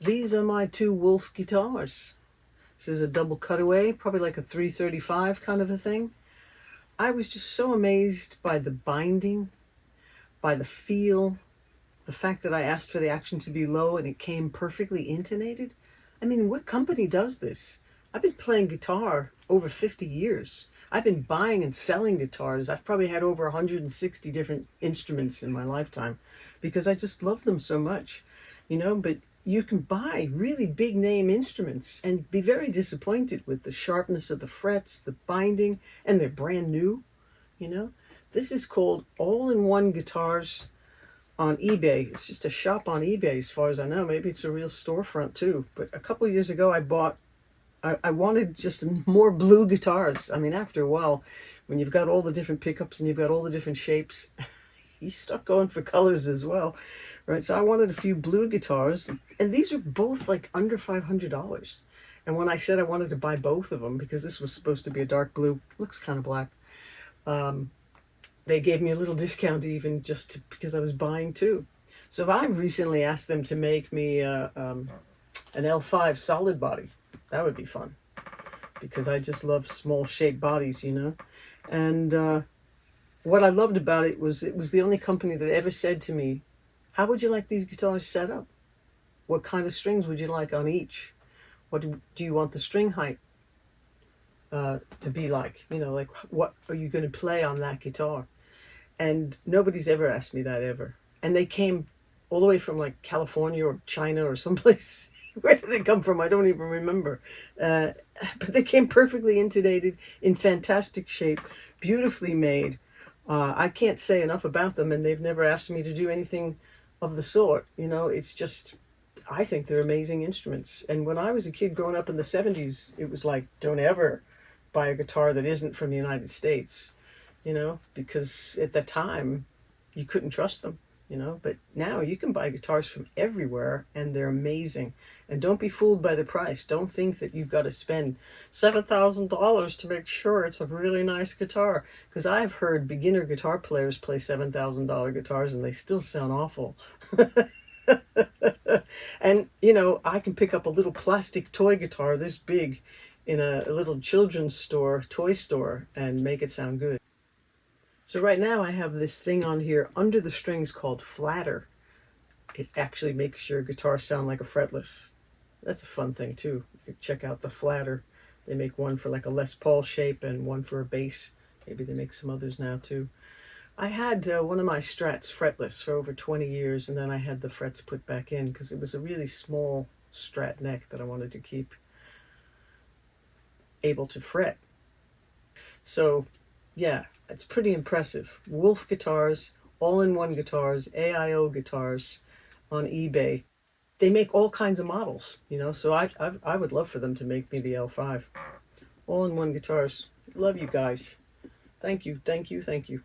These are my two Wolf guitars. This is a double cutaway, probably like a 335 kind of a thing. I was just so amazed by the binding, by the feel, the fact that I asked for the action to be low and it came perfectly intonated. I mean, what company does this? I've been playing guitar over 50 years. I've been buying and selling guitars. I've probably had over 160 different instruments in my lifetime because I just love them so much, but you can buy really big name instruments and be very disappointed with the sharpness of the frets, the binding, and they're brand new, you know. This is called all-in-one guitars on eBay. It's just a shop on eBay as far as I know. Maybe it's a real storefront too. But a couple of years ago I wanted just more blue guitars. I mean, after a while, when you've got all the different pickups and you've got all the different shapes, you start going for colors as well, right? So I wanted a few blue guitars, and these are both like under $500. And when I said I wanted to buy both of them, because this was supposed to be a dark blue, looks kind of black, they gave me a little discount even because I was buying two. So I've recently asked them to make me an L5 solid body. That would be fun because I just love small shaped bodies, And what I loved about it was the only company that ever said to me, how would you like these guitars set up? What kind of strings would you like on each? What do you want the string height to be like? Like what are you going to play on that guitar? And nobody's ever asked me that ever. And they came all the way from like California or China or someplace. Where did they come from? I don't even remember. But they came perfectly intonated, in fantastic shape, beautifully made. I can't say enough about them, and they've never asked me to do anything of the sort. It's just, I think they're amazing instruments. And when I was a kid growing up in the 70s, it was like, don't ever buy a guitar that isn't from the United States, because at the time you couldn't trust them. But now you can buy guitars from everywhere and they're amazing. And don't be fooled by the price. Don't think that you've got to spend $7,000 to make sure it's a really nice guitar. Because I've heard beginner guitar players play $7,000 guitars and they still sound awful. And, I can pick up a little plastic toy guitar this big in a little children's store, toy store, and make it sound good. So right now I have this thing on here under the strings called flatter. It actually makes your guitar sound like a fretless. That's a fun thing too. You can check out the flatter. They make one for like a Les Paul shape and one for a bass. Maybe they make some others now too. I had one of my Strats fretless for over 20 years, and then I had the frets put back in because it was a really small Strat neck that I wanted to keep able to fret. So yeah, it's pretty impressive. Wolf guitars, all-in-one guitars, AIO guitars on eBay. They make all kinds of models, so I would love for them to make me the L5. All-in-one guitars. Love you guys. Thank you, thank you, thank you.